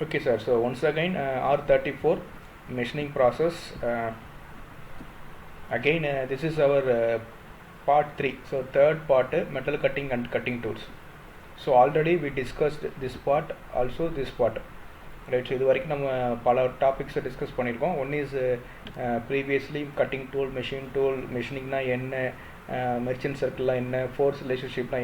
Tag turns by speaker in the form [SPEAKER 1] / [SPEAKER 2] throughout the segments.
[SPEAKER 1] Okay, sir. So once again, R34 machining process. Again, this is our part 3. So third part, metal cutting and cutting tools. So already we discussed this part, also this part. Right. So இது வரைக்கும் நம்ம பல டாபிக்ஸை discuss பண்ணியிருக்கோம். One is previously cutting tool, machine tool, மெஷினிங்னா என்ன, merchant சர்க்கிள்லாம் என்ன, ஃபோர்ஸ் ரிலேஷன்ஷிப்னா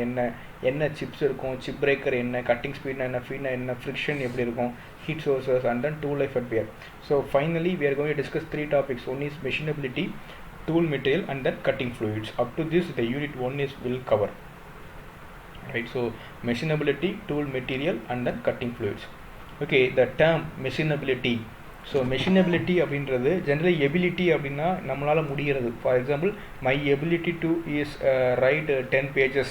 [SPEAKER 1] என்ன சிப்ஸ் இருக்கும், சிப் பிரேக்கர் என்ன, கட்டிங் ஸ்பீட்னா என்ன, ஃபீட்னா என்ன, ஃப்ரிக்ஷன் எப்படி இருக்கும், heat sources, and then tool life at wear. So finally we are going to discuss 3 topics. One is machinability, tool material, and then cutting fluids. Up to this the unit 1 is will cover. Right. So machinability, tool material, and then cutting fluids. Okay, the term machinability. So machinability அப்படின்றது generally ability அப்படின்னா நம்மளால முடிகிறது. For example, my ability to is write 10 pages.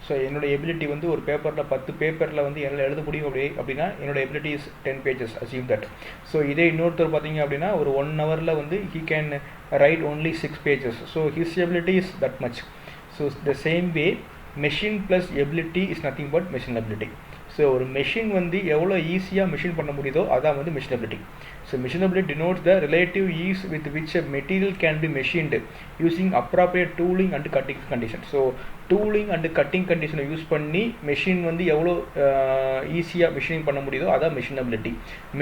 [SPEAKER 1] So என்னோட ability வந்து ஒரு பேப்பரில் 10 பேப்பரில் வந்து என்னால் எழுத முடியும் அப்படின்னா என்னோட ability is 10 pages, achieve that. So இதே இன்னொருத்தர் பார்த்தீங்க அப்படின்னா ஒரு 1 hourல வந்து he can write only 6 pages. So his ability is that much. So the same way machine plus ability is nothing but machinability. So ஒரு மெஷின் வந்து எவ்வளோ ஈஸியாக மெஷின் பண்ண முடியுதோ அதான் வந்து machinability. So machinability denotes the relative ease with which a material can be machined using appropriate tooling and cutting conditions. So tooling and cutting கண்டிஷனை use பண்ணி மெஷின் வந்து எவ்வளோ ஈஸியாக மெஷினிங் பண்ண முடியுதோ அதான் machinability.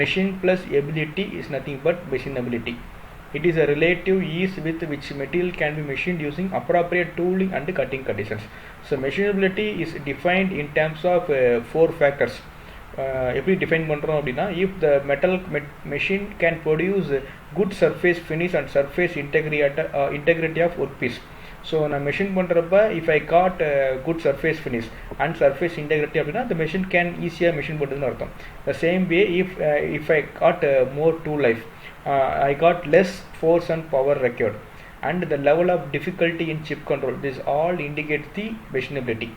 [SPEAKER 1] Machine plus ability is nothing but machinability. It is a relative ease with which material can be machined using appropriate tooling and cutting conditions. So machinability is defined in terms of 4 factors. எப்படி define பண்ணுறோம் அப்படின்னா, if the metal machine can produce good surface finish and surface integrity of workpiece. So நான் machine பண்ணுறப்ப if I got good surface finish and surface integrity அப்படின்னா the machine can ஈஸியாக machine பண்ணுறதுன்னு அர்த்தம். The same way if I got more tool life, I got less force and power required, and the level of difficulty in chip control, this all indicates the machinability.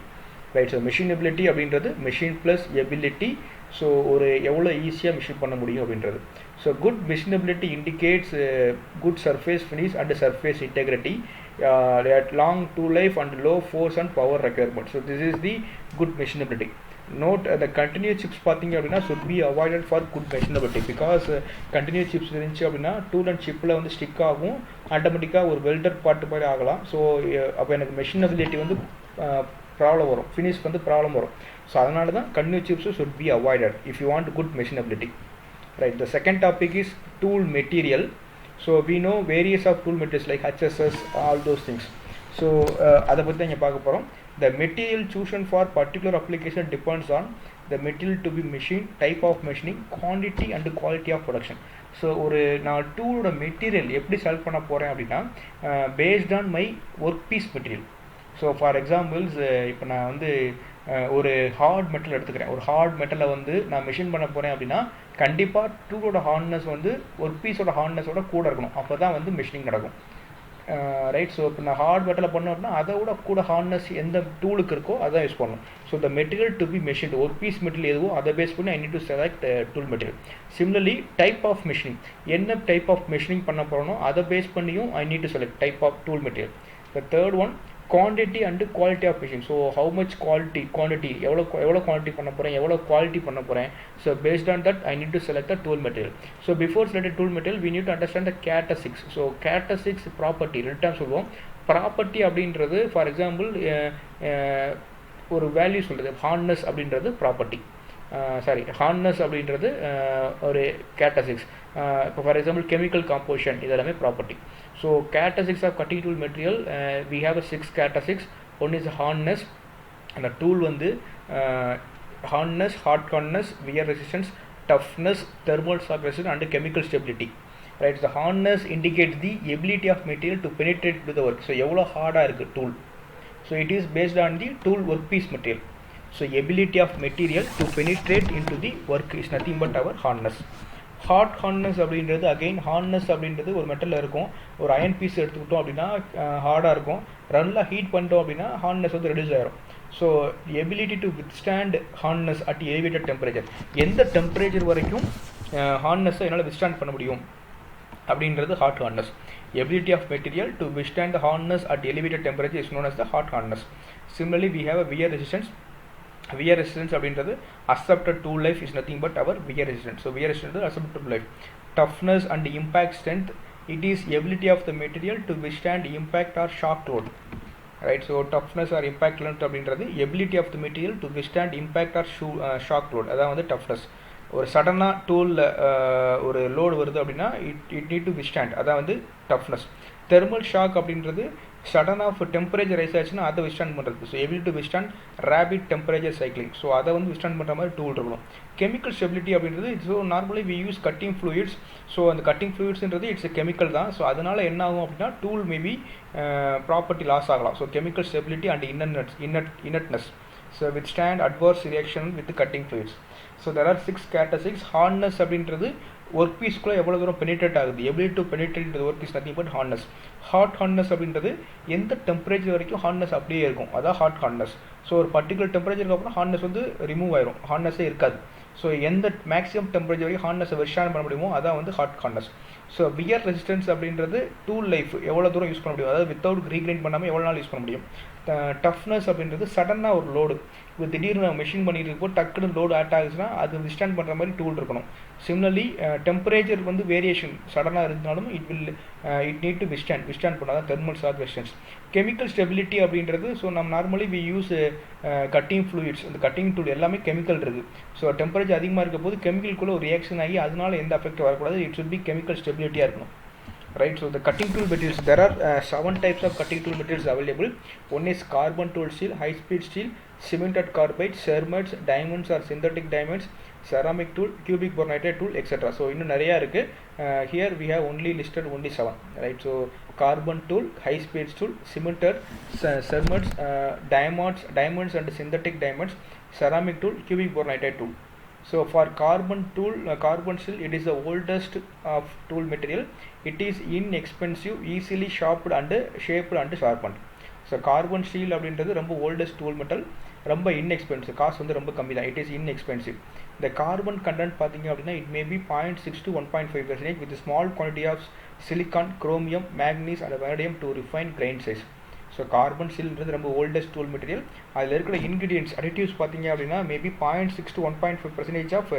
[SPEAKER 1] Right. So machinability அப்படின்றது machine plus ability. So ஒரு எவ்வளோ ஈஸியாக machine பண்ண முடியும் அப்படின்றது. So good machinability indicates good surface finish and surface integrity, at long tool life and low force and power requirement. So this is the good machinability. Note the continuous chips பார்த்தீங்க அப்படின்னா should be avoided for good machinability, because continuous chips இருந்துச்சு அப்படின்னா tool and சிப்பில் வந்து stick ஆகும், ஆட்டோமேட்டிக்காக ஒரு welder part மாதிரி ஆகலாம். ஸோ அப்போ எனக்கு மெஷினபிலிட்டி வந்து ப்ராப்ளம் வரும், ஃபினிஷ் வந்து ப்ராப்ளம் வரும். ஸோ அதனால தான் continuous chips should be avoided if you want good machinability. Right. The second topic is tool material. So we know various of tool materials like HSS, all those things. So அதை பற்றி தான் இங்கே பார்க்க போகிறோம். The material chosen for particular application depends on the material to be machined, type of machining, quantity and quality of production. So ஒரு நான் டூலோட material எப்படி செலக்ட் பண்ண போகிறேன் அப்படின்னா based on my work piece material. So for examples இப்போ நான் வந்து ஒரு ஹார்ட் மெட்டல் எடுத்துக்கிறேன். ஒரு ஹார்ட் மெட்டலை வந்து நான் மெஷின் பண்ண போகிறேன் அப்படின்னா கண்டிப்பாக டூலோட ஹார்ட்னஸ் வந்து ஒர்க் பீஸோட ஹார்ட்னஸோட கூட இருக்கணும், அப்போ தான் வந்து மெஷினிங் நடக்கும். ரைட். ஸோ இப்போ நான் ஹார்ட் மெட்டலை பண்ணோம் அப்படின்னா அதை விட கூட ஹார்ட்னஸ் எந்த டூலுக்கு இருக்கோ அதான் யூஸ் பண்ணணும். So the material to be machined, work piece material எதுவோ அதை பேஸ் பண்ணி I need to select tool material. Similarly type of machining, என்ன டைப் ஆஃப் மெஷினிங் பண்ண போகிறோனோ அதை பேஸ் பண்ணியும் I need to select type of tool material. The third one quantity and quality of machine. So how much quantity எவ்வளோ quantity பண்ண போகிறேன், எவ்வளோ quality பண்ண போகிறேன். So based on that I need to select the tool material. So before selecting tool material we need to understand the characteristics. So characteristics property ரெண்டு time சொல்லுவோம். Property அப்படின்றது for example ஒரு value சொல்கிறது. Hardness அப்படின்றது property, hardness அப்படின்றது ஒரு characteristics. இப்போ for example chemical composition இதெல்லாமே property. So characteristics of cutting tool material we have 6 characteristics. One is hardness, அந்த டூல் வந்து hardness, hot hardness, wear resistance, toughness, thermal shock resistance and chemical stability. Right. The hardness indicates the ability of material to penetrate to the work. So எவ்வளோ ஹார்டாக இருக்குது tool. So it is based on the tool work piece material. So ability of material to penetrate into the work is nothing but our hardness. Hot hardness அப்படின்றது again hardness அப்படின்றது ஒரு மெட்டலில் இருக்கும். ஒரு iron piece எடுத்துக்கிட்டோம் அப்படின்னா ஹார்டாக இருக்கும், ரன்னில் heat பண்ணிட்டோம் அப்படின்னா ஹார்ட்னஸ் வந்து ரெடியூஸ் ஆகிரும். So ability to withstand hardness at elevated temperature, எந்த டெம்பரேச்சர் வரைக்கும் ஹார்ட்னஸை என்னால் வித்ஸ்டாண்ட் பண்ண முடியும் அப்படின்றது hot hardness. Ability of material to withstand the hardness at elevated temperature is known as the hot hardness. Similarly we have a wear resistance. wear resistance அப்படின்றது accepted tool life is nothing but our wear resistance. So wear resistance is accepted tool life. Toughness and impact strength, it is ability of the material to withstand impact or shock load, right? So toughness or impact strength அப்படின்றது ability of the material to withstand impact or shock load, அதான் வந்து toughness. ஒரு சடனாக டூலில் ஒரு load வருது அப்படின்னா it need to withstand, அதான் வந்து டஃப்னஸ். தெர்மல் ஷாக் அப்படின்றது சடன் ஆஃப் டெம்பரேச்சர் ரைஸ் ஆச்சுன்னா அதை விஸ்டாண்ட் பண்ணுறது. So ability to withstand rapid temperature cycling, so அதை வந்து விஸ்டாண்ட் பண்ணுற மாதிரி டூல் இருக்கணும். கெமிக்கல் ஸ்டெபிலிட்டி அப்படின்றது so normally we use cutting fluids. So அந்த கட்டிங் ஃப்ளூயிட்ஸ்ன்றது இட்ஸ் கெமிக்கல் தான். ஸோ அதனால் என்ன ஆகும் அப்படின்னா டூல் மேபி ப்ராப்பர்ட்டி லாஸ் ஆகலாம். So chemical stability and inertness, so withstand adverse reaction with cutting fluids. So there are 6 characteristics. Hardness அப்படின்றது work பீஸ்க்குள்ளே எவ்வளோ தூரம் பெனிட்ரேட் ஆகுது, ability to penetrate work piece nothing but hardness. Hardness அப்படின்றது எந்த temperature வரைக்கும் hardness அப்படியே இருக்கும், அதான் ஹார்ட்னஸ். ஸோ ஒரு பர்டிகுலர் டெம்பரேச்சருக்கு அப்புறம் ஹார்ட்னஸ் வந்து ரிமூவ் ஆயிரும், ஹார்ட்னஸே இருக்காது. ஸோ எந்த மேக்ஸிமம் டெம்பரேச்சர் வரைக்கும் ஹார்ட்னஸை விஸ்டாண்ட் பண்ண முடியுமோ அதான் வந்து ஹார்ட்னஸ். ஸோ வியர் ரெசிஸ்டன்ஸ் அப்படின்றது டூல் லைஃப் எவ்வளோ தூரம் யூஸ் பண்ண முடியும், அதாவது வித்தவுட் ரீக்ரைண்ட் பண்ணாமல் எவ்வளோ நாள் யூஸ் பண்ண முடியும். டஃப்னஸ் அப்படின்றது சடனாக ஒரு லோடு இப்போ திடீர்னு மெஷின் பண்ணிட்டு இருப்போம் டக்குன்னு லோடு ஆட் ஆகுச்சுன்னா அது விஸ்டாண்ட் பண்ணுற மாதிரி டூல் இருக்கணும். சிமிலர்லி டெம்பரேச்சர் வந்து வேரியேஷன் சடனாக இருந்தாலும் இட் நீட் டு விஸ்டாண்ட் பண்ணால் தான் thermal shock resistance. Chemical stability அப்படின்றது ஸோ நம்ம normally we use cutting fluids, அந்த கட்டிங் டூல் எல்லாமே கெமிக்கல் இருக்குது. ஸோ டெம்பரேச்சர் அதிகமாக இருக்க போது கெமிக்கலுக்குள்ளே ஒரு ரியாக்ஷன் ஆகி அதனால எந்த அஃபெக்ட் வரக்கூடாது, இட் ஷுட் பி கெமிக்கல் ஸ்டெபிலிட்டியாக இருக்கணும், right? So the cutting tool materials, there are 7 types of cutting tool materials available. One is carbon tool steel, high speed steel, cemented carbide, ceramides, diamonds or synthetic diamonds, ceramic tool, cubic boronite tool, etc. So இன்னும் நிறையா இருக்குது. Here we have only listed only 7, right? So carbon tool, high speed tool, cemented, ceramides, diamonds and synthetic diamonds, ceramic tool, cubic boronite tool. So for carbon tool, carbon steel, it is the oldest of tool material. It is inexpensive, easily sharpened and shaped and sharpened. So carbon steel அப்படின்றது ரொம்ப oldest tool metal, ரொம்ப inexpensive, காசு வந்து ரொம்ப கம்மி தான். It is inexpensive. The carbon content பார்த்தீங்க அப்படின்னா it may be 0.6 to 1.5% with a small quantity of silicon, chromium, manganese and vanadium to refine grain size. So carbon ஸ்டீல்ன்றது ரொம்ப ஓல்டஸ்ட் டூல் மெட்டீரியல். அதில் இருக்கிற இன்க்ரீடியன்ட்ஸ் அடிட்டிவ்ஸ் பார்த்தீங்க அப்படின்னா maybe 0.6 to 1.5% of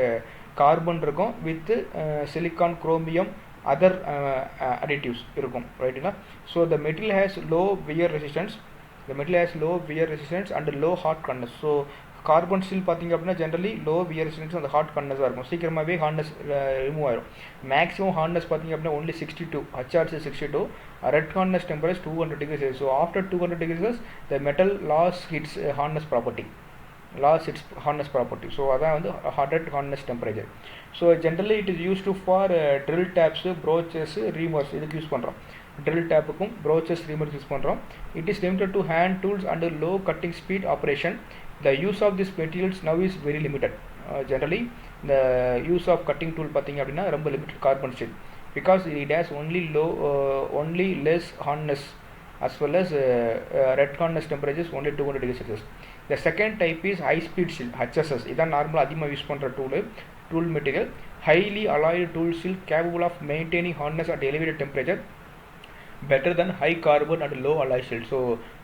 [SPEAKER 1] carbon இருக்கும் with silicon, chromium, other additives இருக்கும், ரைட்டுங்களா? So the material has low wear resistance and low hot condensed. So carbon steel பார்த்தீங்க அப்படின்னா ஜென்ரலி லோ வியர் ரெசிஸ்டன்ஸ் அந்த ஹாட் கண்டன்ஸாக இருக்கும், சீக்கிரமாகவே ஹார்ட்னஸ் ரிமூவ் ஆயிரும். மேக்ஸிமம் ஹார்ட்னஸ் பார்த்தீங்க அப்படின்னா only 62, HRC 62, red hardness temperature is 200 degrees Celsius. So after 200 degrees Celsius the metal lost its hardness property. So அதான் வந்து red hardness temperature. So generally it is used for drill taps, broaches, reamers, இதுக்கு use பண்ணுறோம். drill tapுக்கும் broaches, reamers use பண்ணுறோம். It is limited to hand tools and low cutting speed operation. The use of these materials now is very limited. Generally the use of cutting tool பார்த்தீங்க அப்படின்னா ரொம்ப limited carbon steel because it has only less hardness as well as red hardness temperatures only 200 degrees Celsius. The second type is high speed steel, HSS. இதான் நார்மலாக அதிகமாக use பண்ணுற tool material. Highly alloyed tool steel capable of maintaining hardness at elevated temperature better than high carbon and low alloy steel. So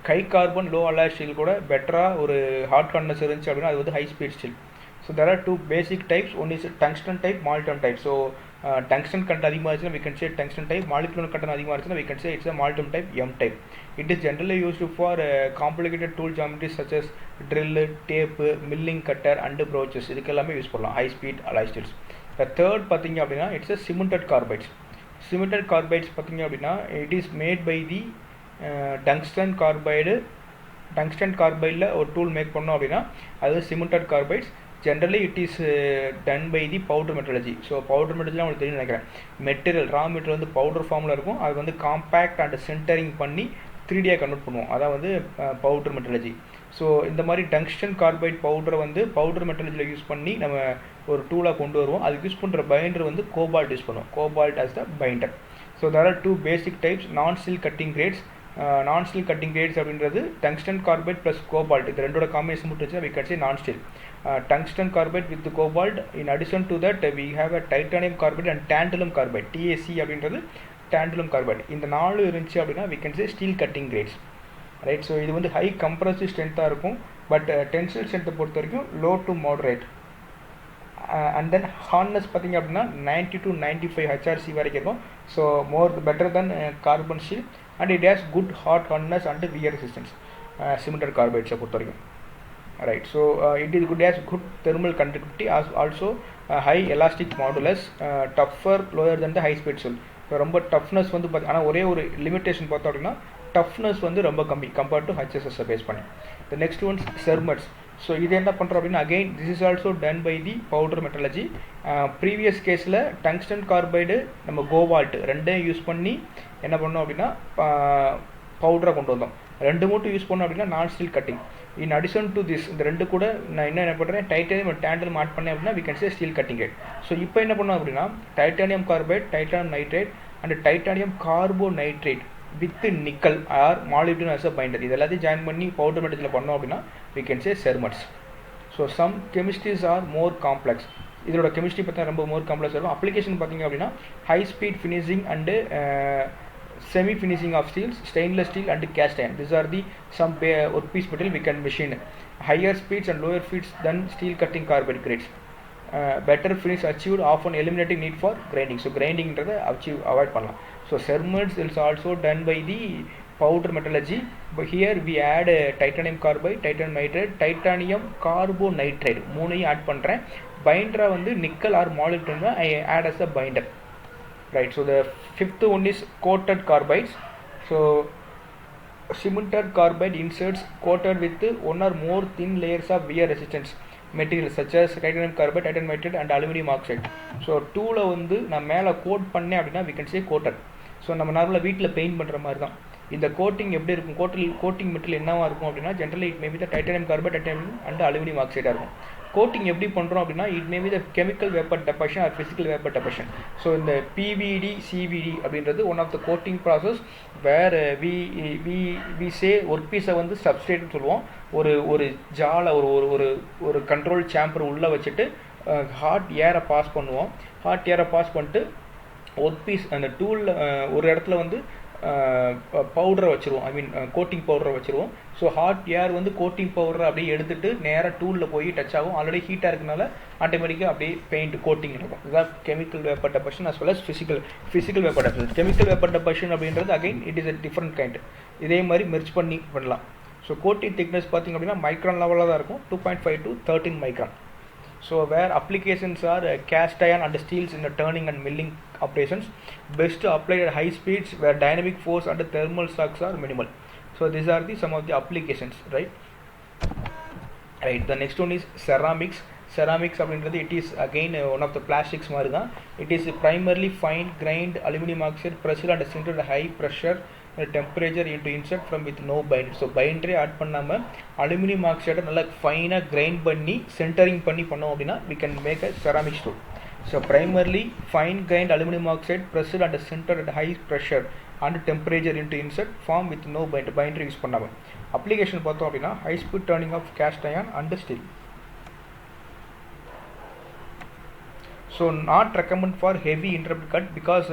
[SPEAKER 1] high carbon low alloy steel கூட பெட்டராக ஒரு hot hardness இருந்துச்சு அப்படின்னா அது வந்து high speed steel. So there are 2 basic types. One is tungsten type, molten type. So tungsten content அதிகமாக இருந்துச்சுன்னா we can say tungsten type. Molybdenum content அதிகமாக இருந்துச்சுன்னா we can say it's a molten type, M type. It is generally used for complicated tool geometries such as drill, tape, milling, cutter and broaches. இதுக்கு எல்லாமே use பண்ணலாம் high speed alloy steels. The third பார்த்தீங்க அப்படின்னா it's a cemented carbides. Cemented carbides பார்த்தீங்க அப்படின்னா it is made by the tungsten carbide ஒரு tool make பண்ணோம் அப்படின்னா அது cemented carbides. Generally it is done by the powder metallurgy. So powder metallurgy உங்களுக்கு தெரியும் நினைக்கிறேன். மெட்டீரியல் ரா மெட்டீரியல் வந்து பவுடர் ஃபார்மில் இருக்கும், அது வந்து காம்பேக்ட் அண்ட் சென்டரிங் பண்ணி 3Dயாக கன்வெர்ட் பண்ணுவோம், அதான் வந்து பவுடர் மெட்டலஜி. ஸோ இந்த மாதிரி டங்ஸ்டன் கார்பைட் பவுடரை வந்து பவுடர் மெட்டலஜியில் யூஸ் பண்ணி நம்ம ஒரு டூலாக கொண்டு வருவோம். அதுக்கு யூஸ் பண்ணுற பைண்டர் வந்து கோபால்ட் யூஸ் பண்ணுவோம், cobalt as the binder. So there are 2 basic types, non-steel cutting grades. Non-steel cutting grades அப்படின்றது டங்ஸ்டன் கார்பைட் ப்ளஸ் கோபால்ட், இது ரெண்டோட காம்பினேஷன் மட்டும் வச்சுன்னா we can say non-steel. Tungsten carbide with cobalt. In addition to that we have a titanium carbide and tantalum carbide, TAC அப்படின்றது tantalum carbide. இந்த 4 இருந்துச்சு அப்படின்னா we can say steel cutting grades. Right. So இது வந்து high compressive ஸ்ட்ரென்த்தாக இருக்கும், but tensile ஸ்ட்ரென்த்தை பொறுத்த வரைக்கும் low to moderate. And then hardness பார்த்திங்க அப்படின்னா 90 to 95 HRC வரைக்கும் இருக்கும். So better then carbon steel, and it has good hardness and wear resistance cemented கார்பைட்ஸை பொறுத்த வரைக்கும். Right. So it is good has good thermal conductivity, also high elastic modulus, tougher lower then the high speed steel. So ரொம்ப toughness வந்து ஆனால் ஒரே ஒரு limitation பார்த்தோம் அப்படின்னா டஃப்னஸ் வந்து ரொம்ப கம்மி கம்பேர்ட் டு HSS பேஸ் பண்ணி. The next ones cermets. So இது என்ன பண்ணுறோம் அப்படின்னா again this is also done by the powder metallurgy. Previous கேஸில் டங்ஸ்டன் கார்பைடு நம்ம கோவால்ட் ரெண்டையும் யூஸ் பண்ணி என்ன பண்ணோம் அப்படின்னா பவுடரை கொண்டு வந்தோம். ரெண்டு மட்டும் யூஸ் பண்ணோம் அப்படின்னா நான் steel cutting. In addition to this இந்த ரெண்டு கூட நான் என்ன பண்ணுறேன் டைட்டானியம் டேண்டல் ஆட் பண்ணேன் அப்படின்னா we can say steel cutting rate. So இப்போ என்ன பண்ணோம் அப்படின்னா titanium carbide, titanium nitrate and titanium carbonitrate with nickel or molybdenum as a binder இது எல்லாத்தையும் ஜாயின் பண்ணி பவுடர் மெட்டீரியல் பண்ணோம் அப்படின்னா we can say cermets. So some chemistries are more complex. இதோட கெமிஸ்ட்ரி பார்த்தா ரொம்ப மோர் காம்ப்ளெக்ஸ் இருக்கும். அப்ளிகேஷன் பார்த்தீங்க அப்படின்னா high speed finishing and semi finishing of steels, stainless steel and cast iron. This are the some work piece material we can machine. Higher speeds and lower speeds than steel cutting carbide grades. Better finish achieved, often eliminating need for grinding. So grinding avoid பண்ணலாம். So cermets is also done by the powder metallurgy, but here we add titanium carbide, titanium nitrate, titanium carbonitrate மூணையும் add பண்ணுறேன். பைண்டரை வந்து nickel or molybdenum I add as a binder. Right. So the fifth one is coated carbides. So cemented carbide inserts coated with one or more thin layers of wear resistance materials such as titanium carbide, titanium nitrate and aluminum oxide. So டூவில் வந்து நான் மேலே code பண்ணேன் அப்படின்னா we can say coated. So நம்ம நார்மலாக வீட்டில் paint பண்ணுற மாதிரி தான். இந்த கோட்டிங் எப்படி இருக்கும், கோட்டிங் மெட்டீரியல் என்னவாக இருக்கும் அப்படின்னா generally it maybe the titanium carbide, titanium and aluminium ஆக்சைடாக இருக்கும். கோட்டிங் எப்படி பண்ணுறோம் அப்படின்னா it maybe the chemical vapour deposition or physical vapour deposition. So இந்த பிவிடி சிவிடி அப்படின்றது one of the coating process where we say work பீஸை வந்து சப்ஸ்ட்ரேட்னு சொல்லுவோம். ஒரு ஜாலை ஒரு கண்ட்ரோல் சேம்பர் உள்ளே வச்சுட்டு ஹாட் ஏரை பாஸ் பண்ணுவோம். ஹாட் ஏரை பாஸ் பண்ணிட்டு ஒர்க் பீஸ் அந்த டூலில் ஒரு இடத்துல வந்து பவுடரை வச்சுருவோம், ஐ மீன் கோட்டிங் பவுடரை வச்சுருவோம். ஸோ ஹாட் ஏர் வந்து கோட்டிங் பவுடரை அப்படியே எடுத்துகிட்டு நேராக டூலில் போய் டச் ஆகும். ஆல்ரெடி ஹீட்டாக இருக்கனால ஆட்டோமேட்டிக்காக அப்படியே பெயிண்ட் கோட்டிங் இருக்கும். இதுதான் chemical vapour deposition as well as physical vapour deposition. Chemical vapour deposition அப்படின்றது again it is a different kind. இதே மாதிரி மெர்ஜ் பண்ணி பண்ணலாம். ஸோ கோட்டிங் திக்னஸ் பார்த்திங்க அப்படின்னா மைக்ரான் லெவலில் தான் இருக்கும், 2.5 to 13 micron. So where applications are cast iron and steels in the turning and milling operations, best applied at high speeds where dynamic force and thermal shocks are minimal. So these are some of the applications, right? The next one is ceramics. Ceramics அப்படின்றது it is again one of the plastics மாதிரி தான். It is primarily fine grained aluminum oxide pressure and sintered high pressure temperature into insert from with no binder. So பைண்டரே add பண்ணாமல் aluminium ஆக்சைடை நல்லா ஃபைனாக grind பண்ணி centring பண்ணி பண்ணோம் அப்படின்னா we can make a ceramic tool. So primarily fine grained aluminum oxide pressure and centered at high pressure and temperature into insert form with no binder use பண்ணாமல். Application பார்த்தோம் அப்படின்னா high speed turning of cast iron and steel. So not recommend for heavy interrupt cut because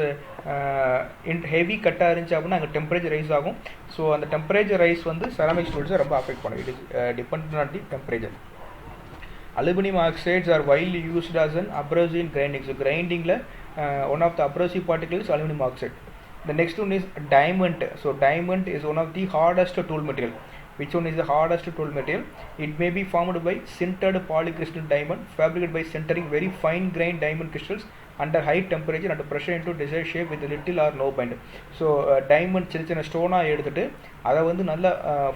[SPEAKER 1] heavy கட்டாக இருந்துச்சு அப்படின்னா அங்கே temperature rise ஆகும். So அந்த temperature rise வந்து செராமிக் ஸ்டூல்ஸை ரொம்ப அஃபெக்ட் பண்ணும். It is depend on the temperature. Aluminium oxides are widely used as an abrasive in grinding. So கிரைண்டிங்கில் one of the abrasive particles aluminium oxide. The next one is diamond. So diamond is one of the hardest tool material. Which one is the hardest tool material? It may be formed by sintered polycrystal diamond fabricated by sintering very fine grained diamond crystals under high temperature and pressure into desired shape with little or no binder. So diamond சின்ன சின்ன ஸ்டோனாக எடுத்துகிட்டு அதை வந்து நல்ல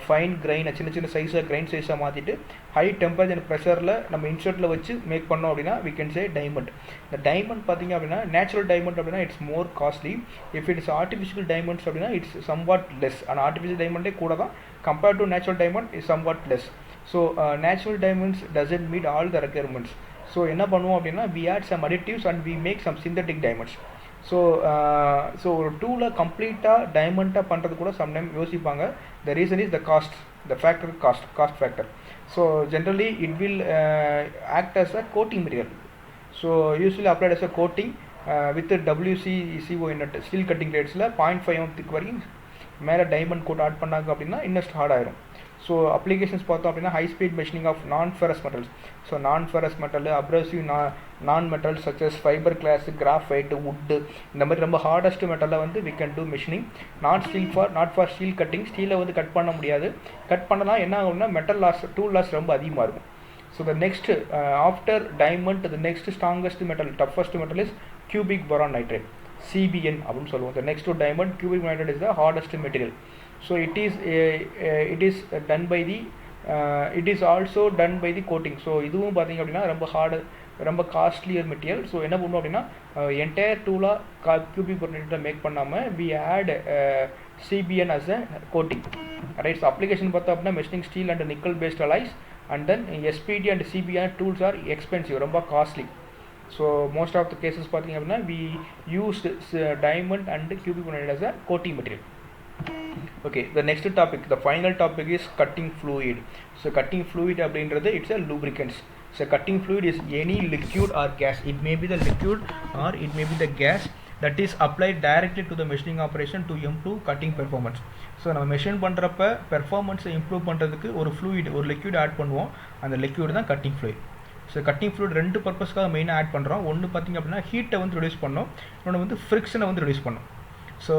[SPEAKER 1] fine கிரைனை சின்ன சின்ன சைஸாக grain சைஸாக மாற்றிட்டு ஹை டெம்பரேச்சர் ப்ரெஷரில் நம்ம இன்சர்ட்டில் வச்சு மேக் பண்ணோம் அப்படின்னா we can say diamond. இந்த டைமண்ட் பார்த்திங்க அப்படின்னா நேச்சுரல் டைமண்ட் அப்படின்னா it's more costly. If it's artificial diamonds அப்படின்னா இட்ஸ் சம்வாட் லெஸ். ஆனால் ஆர்டிஃபிஷியல் டைமண்டே கூட தான் compared to natural diamond is somewhat less. So natural diamonds doesn't meet all the requirements. So என்ன பண்ணுவோம் அப்படின்னா we add some additives and we make some synthetic diamonds. So ஒரு டூவில் கம்ப்ளீட்டாக டைமண்டாக பண்ணுறது கூட சம்டைம் யோசிப்பாங்க. The reason is the cost, the factor cost factor. So generally it will act as a coating material. So usually applied as a coating with WCCO in steel cutting ரேட்ஸில் 0.5 thick வரைக்கும் மேலே diamond code add பண்ணாங்க அப்படின்னா இன்னும் heart ஆயிரும். So applications பார்த்தோம் அப்படின்னா high speed machining of non ferrous metals. So non ferrous metal, abrasive non metals such as fibre glass, graphite, wood, இந்த மாதிரி ரொம்ப ஹார்டஸ்ட் மெட்டலில் வந்து we can do machining. Not for steel cutting. ஸ்டீலை வந்து கட் பண்ண முடியாது. கட் பண்ணலாம் என்ன ஆகும்னா மெட்டல் லாஸ், டூல் லாஸ் ரொம்ப அதிகமாக இருக்கும். So the next after diamond the next strongest metal, toughest metal is cubic boron nitride, CBN அப்படின்னு சொல்லுவோம். the next to diamond, cubic nitride is the hardest material. So it is done by the it is also done by the coating. So இதுவும் பார்த்தீங்க அப்படின்னா ரொம்ப costlier material. So என்ன பண்ணுவோம் அப்படின்னா entire டூலாக cubic boron nitride மேக் பண்ணாமல் we add CBN as a coating, right? So application பார்த்தோம் அப்படின்னா machining steel and nickel based alloys, and then SPD and CBN tools are expensive, ரொம்ப costly. So most of the cases பார்த்தீங்க அப்படின்னா we used diamond and cubic boron nitride as a coating material. Okay, the next topic, the final topic is cutting fluid. So cutting fluid அப்படின்றது it's a lubricants. So cutting fluid is any liquid or gas. It may be the liquid or it may be the gas that is applied directly to the machining operation to improve cutting performance. So நம்ம machine பண்ணுறப்ப பெர்ஃபார்மன்ஸை improve பண்ணுறதுக்கு ஒரு liquid add பண்ணுவோம். அந்த liquid தான் cutting fluid. So cutting fluid ரெண்டு பர்பஸ்க்காக மெயினாக ஆட் பண்ணுறோம். ஒன்று பார்த்திங்க அப்படின்னா ஹீட்டை வந்து ரெடியூஸ் பண்ணோம், இன்னொன்று வந்து ஃப்ரிக்ஷனை வந்து ரெடியூஸ் பண்ணோம். So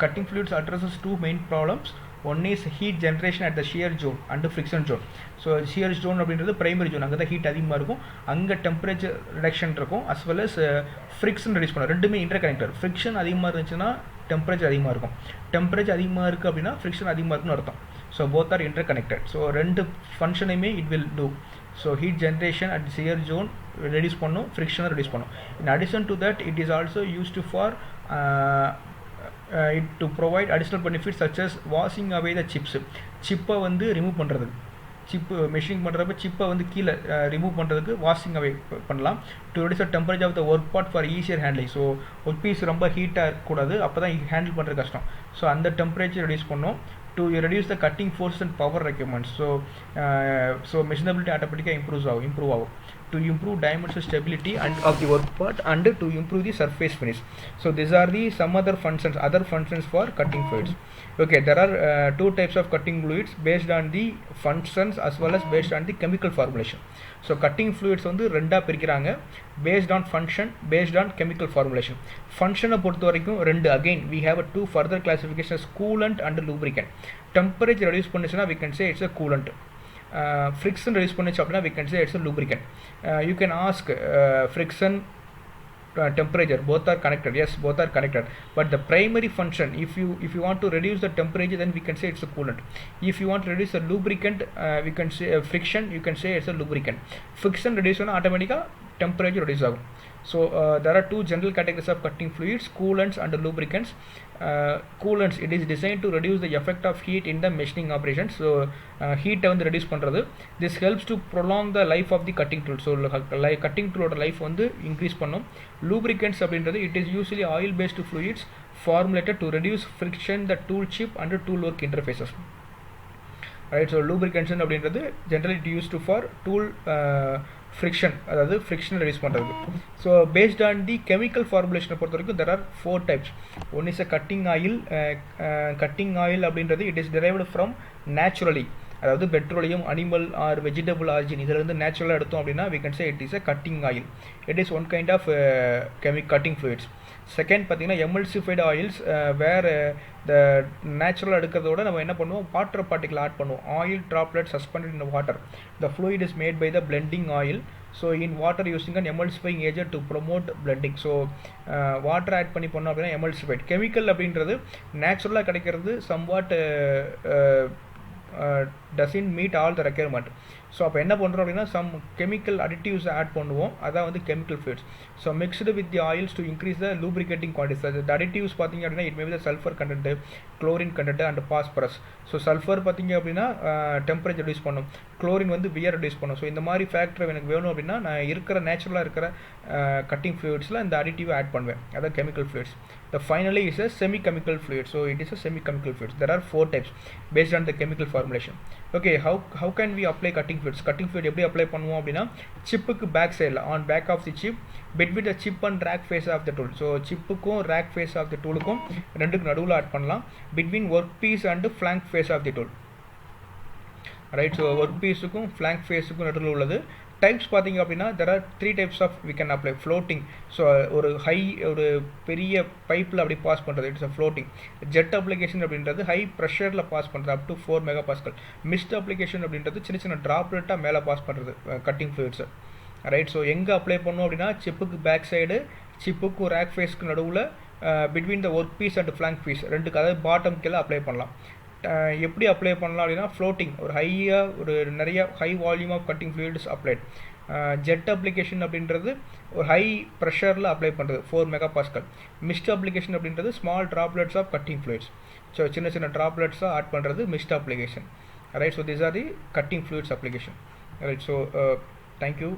[SPEAKER 1] cutting fluids addresses two main problems. One is heat generation at the shear zone and friction zone. So shear zone அப்படின்றது பிரைமரி ஜோன், அங்கே தான் ஹீட் அதிகமாக இருக்கும், அங்கே டெம்பரேச்சர் ரிடக்ஷன் இருக்கும், as well as friction reduce பண்ணும். ரெண்டுமே inter connected. Friction அதிகமாக இருந்துச்சுன்னா டெம்பரேச்சர் அதிகமாக இருக்கும், டெம்பரேச்சர் அதிகமாக இருக்குது அப்படின்னா ஃப்ரிக்ஷன் அதிகமாக இருக்குன்னு அர்த்தம். So both are inter connected. So ரெண்டு ஃபங்க்ஷனையுமே it will do. So heat generation at shear zone reduce பண்ணும், ஃப்ரிக்ஷனை ரெடியூஸ் பண்ணும். In addition to that it is also used for it to provide additional benefits such as washing away the chips. சிப்பை வந்து remove பண்ணுறதுக்கு, chip machining பண்ணுறப்ப சிப்பை வந்து கீழே ரிமூவ் பண்ணுறதுக்கு வாஷிங் அவே பண்ணலாம். To reduce the temperature of the work part for easier handling. So work piece ரொம்ப ஹீட்டாக இருக்கக்கூடாது, அப்போ தான் ஹேண்டில் பண்ணுறது கஷ்டம். ஸோ அந்த டெம்பரேச்சர் ரெடியூஸ் பண்ணோம். to reduce the cutting force and power requirements. So machinability automatically improve to improve dimensional stability and of the work part and to improve the surface finish. So these are the some other functions for cutting fluids. Okay, there are two types of cutting fluids based on the functions as well as based on the chemical formulation. So cutting fluids வந்து ரெண்டா பிரிக்கிறாங்க, based on function, based on chemical formulation. Function பொறுத்த வரைக்கும் ரெண்டு, again we have two further classifications, coolant and lubricant. Temperature reduce பண்ணுச்சுனா we can say it's a coolant. Friction reduce பண்ணுச்சு அப்படினா we can say it's a lubricant. You can ask friction, temperature, both are connected. Yes, both are connected, but the primary function, if you want to reduce the temperature, then we can say it's a coolant. If you want to reduce the lubricant, we can say friction, you can say it's a lubricant. Friction reduce on automatically temperature reduce agum. So there are two general categories of cutting fluids, coolants and lubricants. Coolants, it is designed to reduce the effect of heat in the machining operations. So heat வந்து reduce பண்றது. This helps to prolong the life of the cutting tool. So cutting tool ஓட life வந்து increase பண்ணும். Lubricants அப்படின்றது, it is usually oil based fluids formulated to reduce friction the tool chip and tool work interfaces. Right, so lubricants அப்படின்றது generally used for tool friction, அதாவது friction reduce பண்றது. So based on the chemical formulation பொறுத்த வரைக்கும் there are four types. One is a cutting oil. Cutting oil அப்படின்றது it is derived from naturally, அதாவது petroleum, animal R vegetable origin, இதில் இருந்து நேச்சுரலாக எடுத்தோம் அப்படின்னா we can say it is a cutting oil. It is one kind of cutting fluids. Second பார்த்தீங்கன்னா எமல்சிஃபைடு oils, வேறு இந்த நேச்சுரலாக எடுக்கிறதோட நம்ம என்ன பண்ணுவோம், வாட்டர் பார்ட்டிகல் ஆட் பண்ணுவோம். Oil droplet suspended in water. The fluid is made by the blending oil. So in water using an emulsifying agent to promote blending. So water add பண்ணி பண்ணோம் அப்படின்னா எமல்சிஃபைட். கெமிக்கல் அப்படின்றது நேச்சுரலாக கிடைக்கிறது, somewhat doesn't meet all the requirement. ஸோ அப்போ என்ன பண்ணுறோம் அப்படின்னா சம் கெமிக்கல் அடிட்டிவ்ஸ் ஆட் பண்ணுவோம், அதான் வந்து chemical fluids. So mixed with the oils to increase the lubricating quantities. அது அடிட்டிவ்ஸ் பார்த்தீங்க அப்படின்னா it may be the sulphur content, chlorine content and phosphorus. So sulphur பார்த்தீங்க அப்படின்னா டெம்பரேச்சர் ரெடியூஸ் பண்ணும், chlorine வந்து வியர் ரெடியூஸ் பண்ணும். ஸோ இந்த மாதிரி ஃபேக்டர் எனக்கு வேணும் அப்படின்னா நான் இருக்கிற நேச்சுரலாக இருக்கிற கட்டிங் ஃப்ளூயிட்ஸில் இந்த அடிட்டிவ் ஆட் பண்ணுவேன், அதான் chemical fluids. The finally is a semi-chemical fluid. So it is a semi-chemical fluid. There are four types based on the chemical formulation. Okay, how can we apply cutting cutting fluid எப்படி apply பண்ணுவோம் அப்படின்னா சிப்புக்கு back சைடில் on back of the chip between the chip and rake face of the tool. So சிப்புக்கும் rake face of the டூலுக்கும் ரெண்டுக்கு நடுவில் add பண்ணலாம். Between work piece and flank face of the tool. Right. So work பீஸுக்கும் ஃப்ளாங்க் ஃபேஸுக்கும் நடுவில் உள்ளது. டைப்ஸ் பார்த்தீங்க அப்படின்னா there are 3 types of we can apply. Floating, so ஒரு பெரிய பைப்பில் அப்படி பாஸ் பண்ணுறது, it's a flooding. Jet application அப்படின்றது ஹை ப்ரெஷரில் பாஸ் பண்ணுறது up to 4 MPa. Mist application அப்படின்றது சின்ன சின்ன ட்ராப்லெட்டாக மேலே பாஸ் பண்ணுறது கட்டிங் ஃப்ளூயிட்ஸை. ரைட். ஸோ எங்கே அப்ளை பண்ணோம் அப்படின்னா சிப்புக்கு பேக் சைடு, சிப்புக்கும் ரேக் ஃபேஸ்க்கு நடுவில், between the work piece and flank piece ரெண்டுக்கு, அதாவது பாட்டம் கீழே அப்ளை பண்ணலாம். எப்படி அப்ளை பண்ணலாம் அப்படின்னா ஃப்ளோட்டிங், ஒரு நிறைய high volume of cutting fluids applied. Jet application அப்படின்றது ஒரு ஹை ப்ரெஷரில் அப்ளை பண்ணுறது 4 MPa. மிஸ்ட் அப்ளிகேஷன் அப்படின்றது small droplets of cutting fluids. So சின்ன சின்ன ட்ராப்லெட்ஸாக ஆட் பண்ணுறது mist application. Right. So these are the cutting fluids application. Right. So thank you.